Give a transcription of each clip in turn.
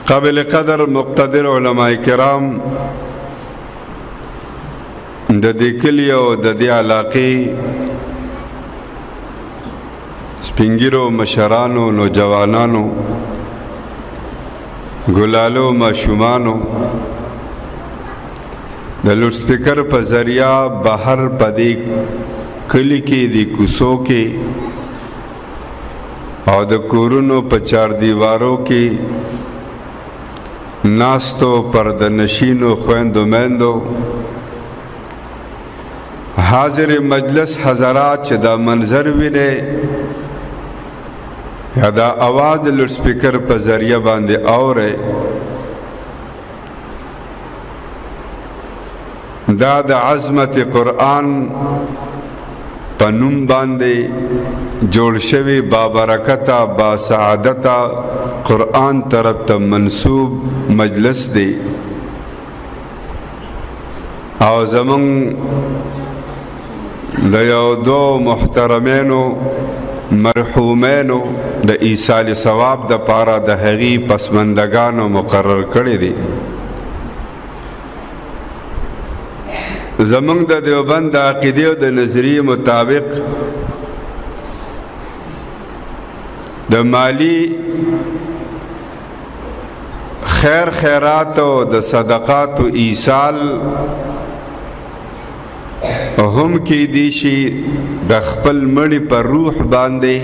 قابل قدر مقتدر علماء کرام د دې کلی او د دې علاقې سپینګیرو مشرانو نوجوانانو ګلالو ماشومانو د لوډ سپیکر په ذریعہ بهر پدې کلی کې د کوڅو کې او د کورونو په چار دیوارو کې ناستو پردنشینو خويندو میندو حاضر مجلس حضرات چې دا منظر ویني یا دا आवाज د لوډ سپیکر په ذریعہ باندې اوره دا د عظمت قرآن پنوم باندې جوړ شوی بابرکتا با سعادتا قرآن طرف ته منسوب مجلس دی او زمون د یو دو محترمینو مرحومینو د ایصال ثواب د پاره د هغي پسمندگانو مقرر کړی دی زمونږ د دیوبند د عقیده او د نظریه مطابق د مالی خیر خیرات او د صدقات او ایصال هم کې دي شي د خپل مړي پر روح باندې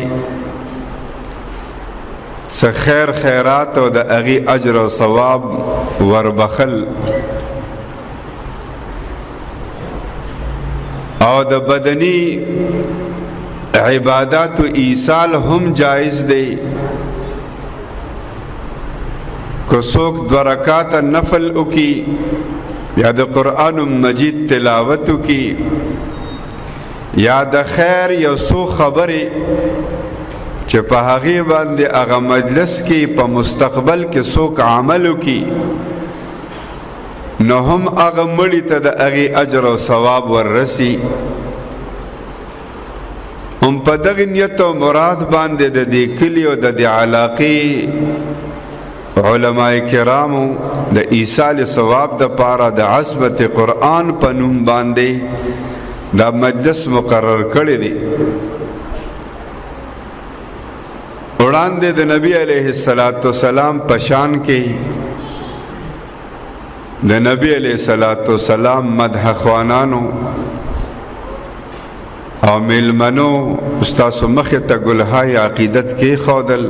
څه خیر خیرات او د اغي اجر او ثواب وربخل او د بدنی عبادت و ایصال هم جائز دی کو څوک دو رکعات نفل وکي یا د قرآن مجید تلاوت وکي یا د خیر یو څو خبرې چې په هغه باندې هغه مجلس کې په مستقبل کې څوک عمل وکي نو هم هغه مړی ته د هغه اجر او ثواب وررسي هم په دغه نیت او مراد باندې د دې کلی او د دې علاقې علماء کرامو د ایصال ثواب د پاره د عظمت قرآن په نوم باندې دا مجلس مقرر کړی دی وړاندې د نبی علیه الصلاۃ والسلام په شان کې د نبی علیہ الصلوۃ والسلام مدح خوانانو او ملمنو استاد مخه ته ګلهای عقیدت کې خودل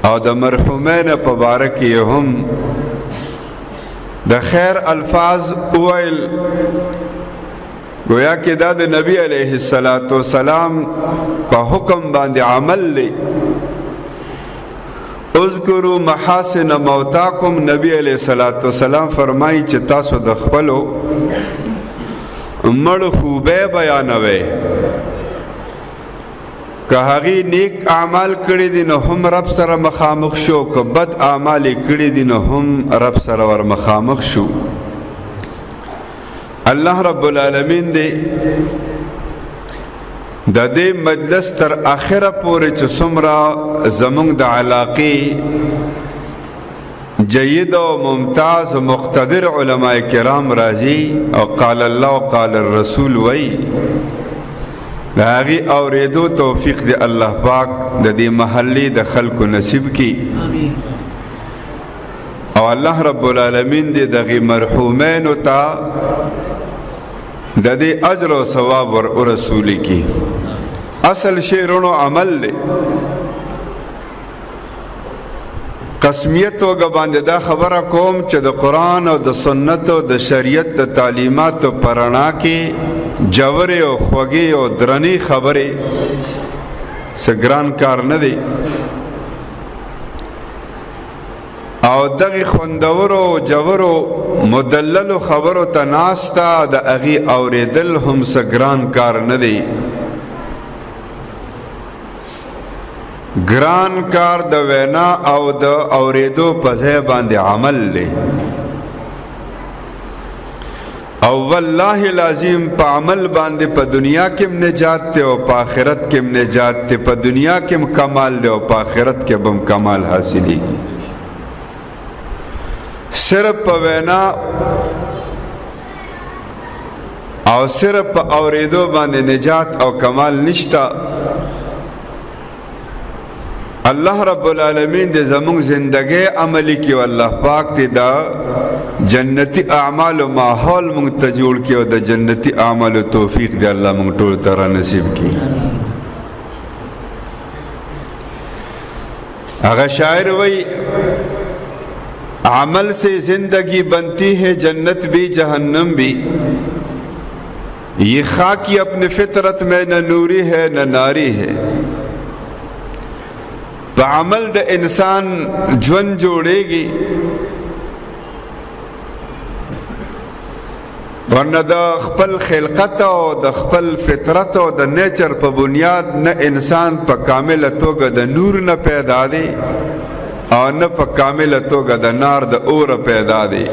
او د مرحومین په بارک هم د خیر الفاظ ویل گویا کې دا د نبی علیہ الصلوۃ والسلام په حکم باندې عمل لې اذکروا محاسن موتاکم نبی علیہ الصلوۃ والسلام فرمایي چې تاسو د خپلو مړ خوبه بیانوي که هغه نیک اعمال کړی دي نو هم رب سره مخامخ شو که بد اعمال کړی دي نو هم رب سره ور مخامخ شو الله رب العالمین دې د دې مجلس تر اخره پورې چې څومره زمونږ د علاقې جید او ممتاز و مقتدر علماء کرام راځي او قال الله قال الرسول وی د هغې اورېدو توفیق دی الله پاک د دې محلې د خلکو نصیب کی او الله رب العالمین دې دغې مرحومینو ته د دې اجر او ثواب ور رسول کی اصل شیرونو عمل لے قسمیت وګ باندې دا خبره کوم چې د قرآن او د سنت او د شریعت د تعلیمات پرانا کې جوړې او خوږې او درنې خبرې سګران کار نه دی او دغه خوندورو جوړو مدلل خبرو تناستا د اغي اوریدل هم سګران کار نه دی ګران کار د وینا او د اوریدو په ځای باندې عمل لې او والله لازم په عمل باندې په دنیا کې نجات ته او په آخرت کې نجات ته په دنیا کې کمال له او په آخرت کې بم کمال حاصلېږي صرف په وینا او صرف په اوریدو باندې نجات او کمال نشتا. الله رب العالمین دې زموږ زندګي عملی کې الله پاک دې دا جنتی اعمال او ماحول موږ ته جوړ کړي او د جنتی اعمال توفیق دې الله موږ ټول ته نصیب کړي. هغه شاعر وای عمل سے زندگی بنتی ہے جنت بھی جہنم بھی، یہ خاکی اپنے فطرت میں نہ نوری ہے نہ ناری ہے. بعمل د انسان ژوند جوړیږي، ورنه د خپل خلقت او د خپل فطرت او د نیچر په بنیاد نه انسان په کامله توګه د نور نه پیدا دی او نه په کامله توګه د نار د اور پیدا دی.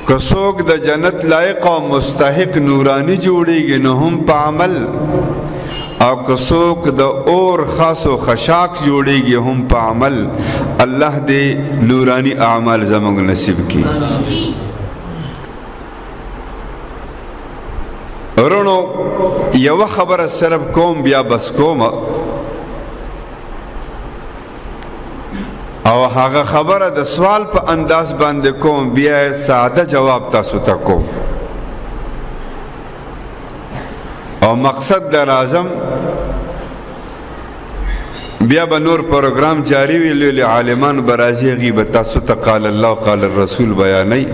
که څوک د جنت لایق او مستحق نورانی جوړیږي نو هم په عمل، او که څوک د اور خاص او خشاک جوړیږي هم په عمل. الله دې نورانی اعمال زموږ نصیب کړي. ورونو یو خبره صرف کوم بیا بس کوم، او هغه خبره د سوال په انداز باندې کوم، بیا ساده جواب تاسو ته کوم. او مقصد در اعظم بیا به نور پروگرام جاری وی، لوی عالمان برازی غیبت تاسو ته قال الله قال الرسول بیانای.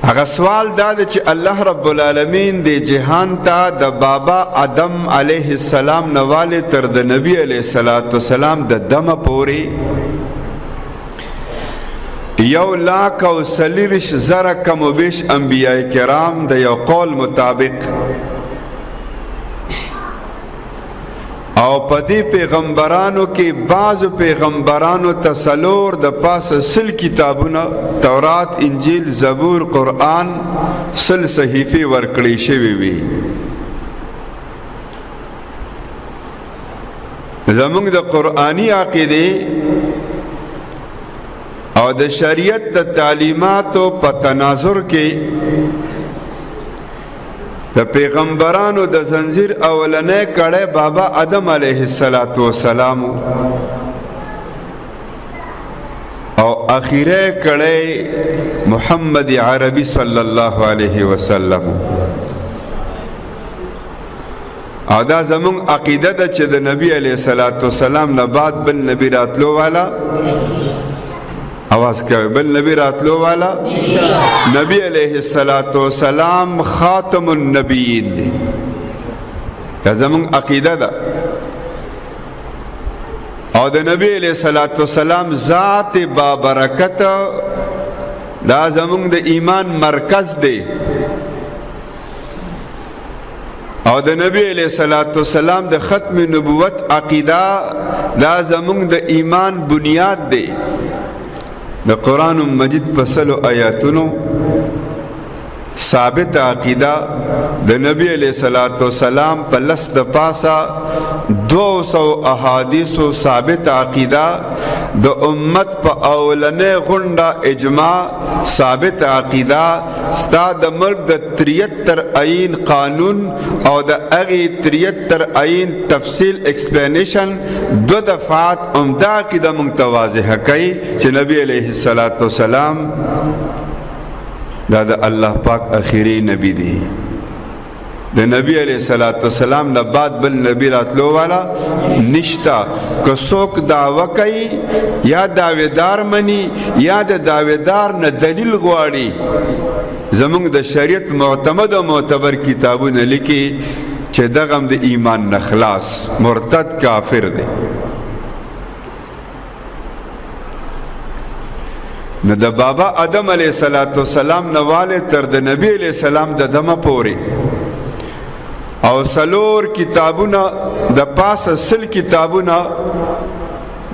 هغه سوال دا دی چې الله رب العالمین د جهان ته د بابا آدم علیه السلام نواله تر د نبی علیه السلام د دمه پورې 1,40,000 کم و بیش انبیاء کرام د یو قول مطابق او پدی پیغمبرانو کې بعض پیغمبرانو تسلور د پاس سل کتابونه تورات انجیل زبور قرآن سل صحیفه ورکړی شوی وي. زمونږ د قرآنی عقیده او د شریعت د تعلیماتو په تناظر کې د پیغمبرانو د زنجیر اولنې کړه بابا آدم علیه السلام او اخیره کړه محمد عربی صلی الله علیه وسلم. او دا زمون عقیده ده چې د نبی علیه السلام نه بعد بل نبی راتلو والا، آواز کوي، بل نبی راتلو والا نبی علیہ السلام خاتم النبیین دی. دا زمون عقیده ده. او د نبی علیہ السلام ذات بابرکت دا زمون د ایمان مرکز دی. او د نبی علیہ السلام د ختم نبوت عقیده دا زمون د ایمان بنیاد دی. د قرآن مجید پسلو آیاتونو ثابت عقیده د نبی علیہ السلام په لس د پاسا 200 احادیثو ثابت عقیده د امت په اولنې غونډه اجماع ثابت عقیده ستا د مرګ د 73 عین قانون او د اغي 73 عین تفصیل ایکسپلینیشن دو دفعات عمده عقیده متواضح کوي چې نبی علیہ السلام دا د الله پاک اخیری نبی دی. د نبی علیہ السلام نه بعد بل نبی راتلو والا نشتا. که څوک دعوه کوي یا دعویدار مني یا د دعویدار نه دلیل غواړي، زمونږ د شریعت معتمد او معتبر کتابونه لیکي چې دغه د ایمان نه خلاص مرتد کافر دی. نو د بابا آدم علیہ السلام نواله تر د نبی علیہ السلام د دمه پورې او سلور کتابونه د پاسه سل کتابونه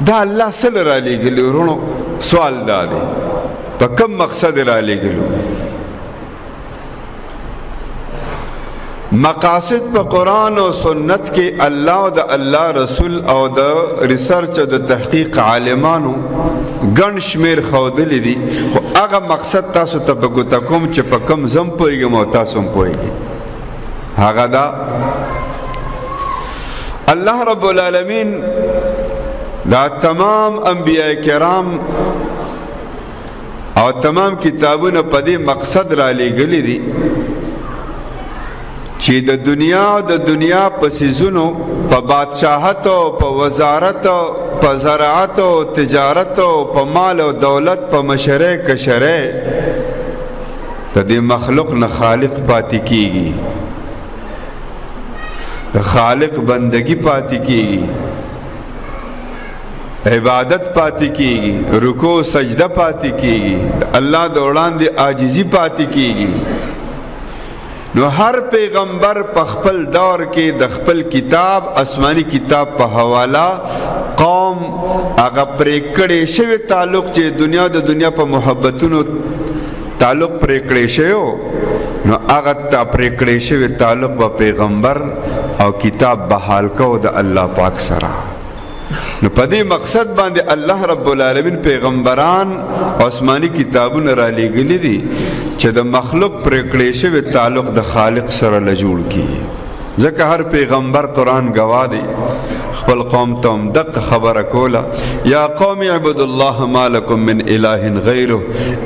دا الله سل را لګلو. ورونو سوال دا دی په کوم مقصد را لګلو؟ مقاصد په قرآن او سنت کې الله او د الله رسول او د ریسرچ او د تحقیق عالمانو ګڼ شمیر ښودلی دي، خو هغه مقصد تاسو ته په ګوته کوم چې په کوم زم پوهېږم او تاسو هم پوهېږئ. هغه دا الله رب العالمین دا تمام انبیاء کرام او تمام کتابونه په دې مقصد را لېږلي دي چې د دنیا په څیزونو، په بادشاهت او په وزارت او په زراعت او تجارت او په مال او دولت، په مشرۍ کشرۍ د دې مخلوق نه خالق پاتې کیږي، د خالق بندگی پاتې کیږي، عبادت پاتې کیږي، رکوع سجده پاتې کیږي، الله د وړاندې عاجزی پاتې کیږي. نو هر پیغمبر په خپل دور کې د خپل کتاب، آسمانی کتاب په حواله قوم هغه پرې کړی شوی تعلق چې د دنیا په محبتونو تعلق پرې کړی شوی، نو هغه پرې کړی شوی تعلق به پیغمبر او کتاب بحال کو د الله پاک سره. نو په دې مقصد باندې الله رب العالمین پیغمبران آسمانی کتابونه را لېږلي دي چې د مخلوق پرې کړی شوی تعلق د خالق سره له جوړ کړي. ځکه هر پیغمبر قرآن گواه دی، خپل قوم ته هم دقه خبره کوله، یا قوم اعبدوا الله ما لکم من اله غیره،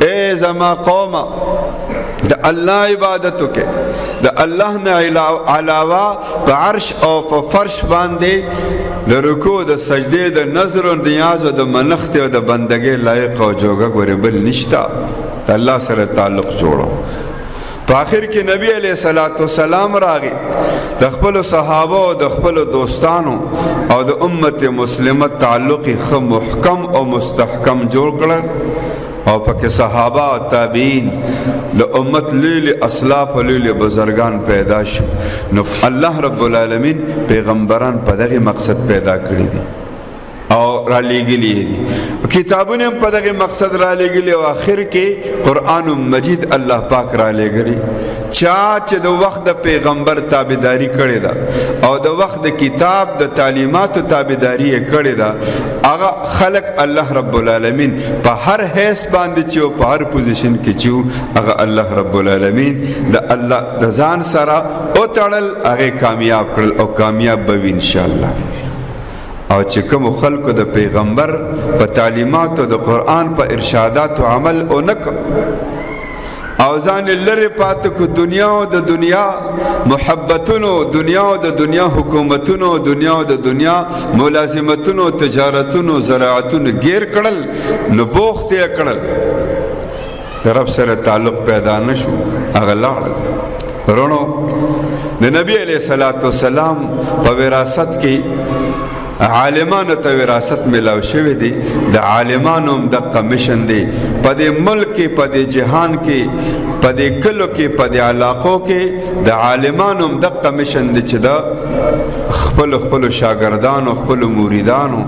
ای زما قومه د الله عبادتو کې د الله نه علاوه په عرش او په فرش باندې د رکوع، د سجدې، د نظر او نیاز او د منښت او د بندګۍ لایق او جوګه ګورې بل نشته. د الله سره تعلق جوړو. په آخر کې نبی علیہ الصلوۃ والسلام راغی، د خپل صحابه او د خپل دوستانو او د امت مسلمه تعلق خو محکم او مستحکم جوړ کړل، او پکې صحابه او تابعین د امت لیل اسلاف او لیل بزرگان پیدا شو. نو الله رب العالمین پیغمبران په دغه مقصد پیدا کړی دي او را لېږلي دي، کتابونه په دغه مقصد را لېږلي، او آخر کې قرآن مجید الله پاک را لېږلي. چا چې د وخت د پیغمبر تابعداري کړې ده او د وخت د کتاب د تعلیماتو تابعداري یې کړې ده، هغه خلق الله رب العالمین په هر حیث باندې چې او په هر پوزیشن کې چې هغه الله رب العالمین د الله د ځان سره او تړل، هغه کامیاب کړل او کامیاب به وي ان شاء الله. او چې کوم خلکو د پیغمبر په تعلیماتو د قرآن په ارشاداتو عمل او نک او ځان لري پاتې کو دنیا او د دنیا محبتونو، دنیا او د دنیا حکومتونو، دنیا او د دنیا ملازمتونو، تجارتونو، زراعتونو گیر کړل، نو بوخت یې کړل، د رب سره تعلق پیدا نشو، هغه لاړل. رونو د نبی علیہ الصلوۃ والسلام په وراثت کې عالمانو ته وراثت ملاو شوی دی، د عالمانو هم د کمیشن دی په دې ملک کې، په دې جهان کې، په دې کلو کې، په دې علاقو کې د عالمانو هم د کمیشن دی چې د خپل شاګردانو، خپل مریدانو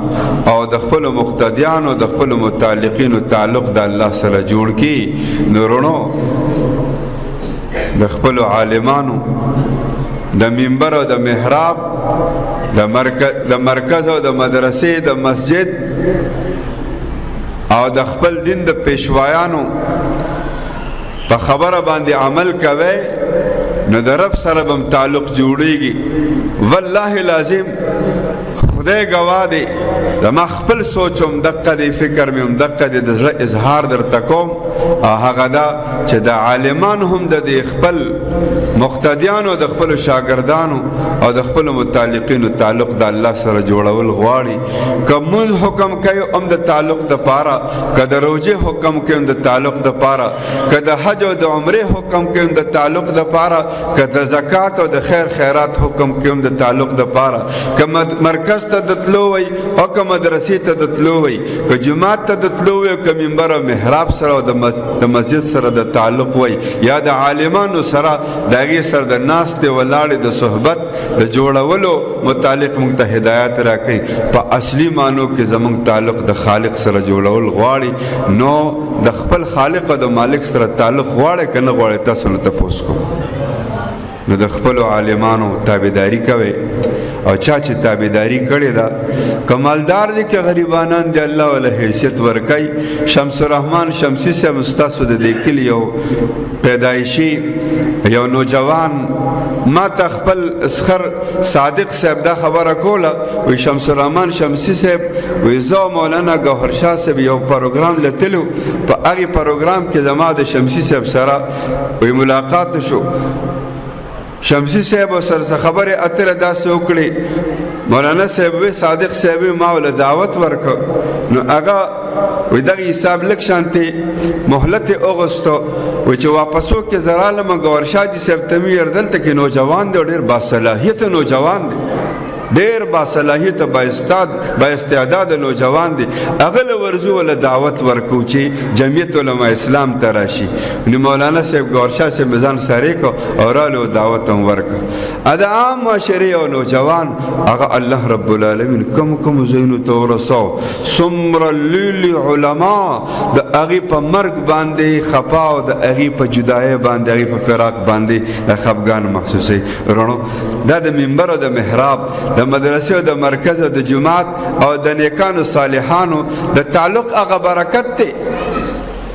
او د خپل مقتدیانو، د خپل متعلقینو تعلق د الله سره جوړ کی. نورونو د خپل عالمانو د منبر او د محراب، د مرکز او د مدرسې، د مسجد او د خپل دین د پیشوایانو په خبره باندې عمل کوي، نو د رب سره به تعلق جوړیږي. والله لازم خدای گواه دی، زما خپل سوچ هم دقه دی، فکر مې هم دقه دی، د زړه اظهار درته کوم. هغه دا چې د عالمان هم د خپل مقتدیانو، د خپل شاګردانو او د خپل متعلقینو تعلق د الله سره جوړول غواړي. که مونږ حکم کوي هم د تعلق د پاره، که د روزه حکم کوي هم د تعلق د پاره، که د حج او د عمره حکم کوي هم د تعلق د پاره، که د زکات او د خیرات حکم کوي هم د تعلق د پاره، که مرکز ته د تلو وي او که مدرسې ته د تلو وي، که جماعت ته د تلو وي، که منبر او محراب سره او د مسجد سره د تعلق وي، یا د عالمانو سره د هغې سره د ناستې ولاړې د صحبت د جوړولو متعلق موږ ته هدایت راکوي. په اصلي معنو کې زموږ تعلق د خالق سره جوړول غواړي، نو د خپل خالق او د مالک سره تعلق غواړي که نه غواړي، تاسو نه تپوس کوم. نو د خپل عالمانو تابعداري کوي او چا چې تابعداري کړې ده کمالدار دي که غریبانان دی الله ولا حیثیت ورکي. شمس الرحمن شمسی صاحب استاسو د دې کلي یو پیدایشي یو نوجوان ما ته خپل اسخر صادق صاحب دا خبره کوله وی شمس الرحمن شمسی صاحب وی زه مولانا گوهر شاه صاحب یو پروګرام لتلو په هغه پروګرام کې زما د شمسی صاحب سره وی ملاقات شو. شمسی صاحب سره خبره اتره داسې وکړي مولانا صاحب وی صادق صاحب ما ول دعوت ورک نو هغه وی دغه حساب لک شانتي مهلت اغستو وی چې واپسو کې زراله ما گوهر شاه دي صاحب تمیر دلته کې نوجوان دی ډیر با صلاحیت نوجوان دی ډیر با صلاحیت با استعداد نوجوان دی اغل ورزو ول دعوت ورکو چې جمعیت علماء اسلام تراشي نو مولانا صاحب گوهر شاه صاحب ځان سره کو اورالو دعوت هم ورک ادا عام معاشري او نوجوان هغه الله رب العالمین کوم زینو تورسو سمر لیل علماء د هغه په مرګ باندې خفاو د هغه په جدای باندې هغه په فراق باندې د خفګان محسوسي رونو دا د منبر او د محراب د مدرسې او د مرکز او د جماعت او د نیکانو صالحانو د تعلق هغه برکت دی.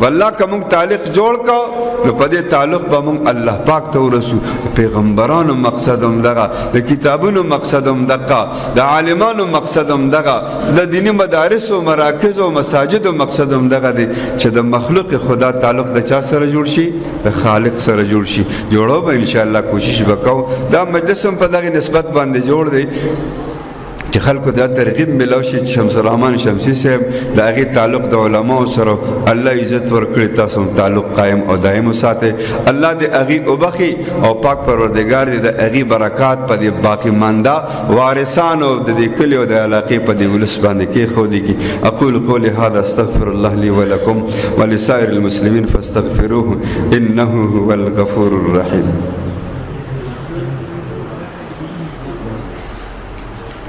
والله که موږ تعلق جوړ کو نو په دې تعلق به موږ الله پاک ته ورسو. د پیغمبرانو مقصد هم دغه د کتابونو مقصد هم دغه د عالمانو مقصد هم دغه د دینی مدارس او مراکز او مساجد او مقصد هم دغه دی چې د مخلوق خدا تعلق د چا سره جوړ شي د خالق سره جوړ شي. جوړو به ان شاء الله کوشش وکاو دا مجلس هم په دغه نسبت باندې جوړ دی چې خلکو دا ترغیب ملو شي چې شمس الرحمن شمسی صاحب د هغه تعلق د علماو سره الله عزت ورکړي تاسو تعلق قائم او دائم وساتئ. الله دې هغه وبخي او پاک پروردگار دې د هغه برکات په دې باقی مانده وارثان او د دې کلی او د علاقې په دې ولس باندې کې خو دي. اقول قولي هذا استغفر الله لي ولكم ولسائر المسلمين فاستغفروه انه هو الغفور الرحيم.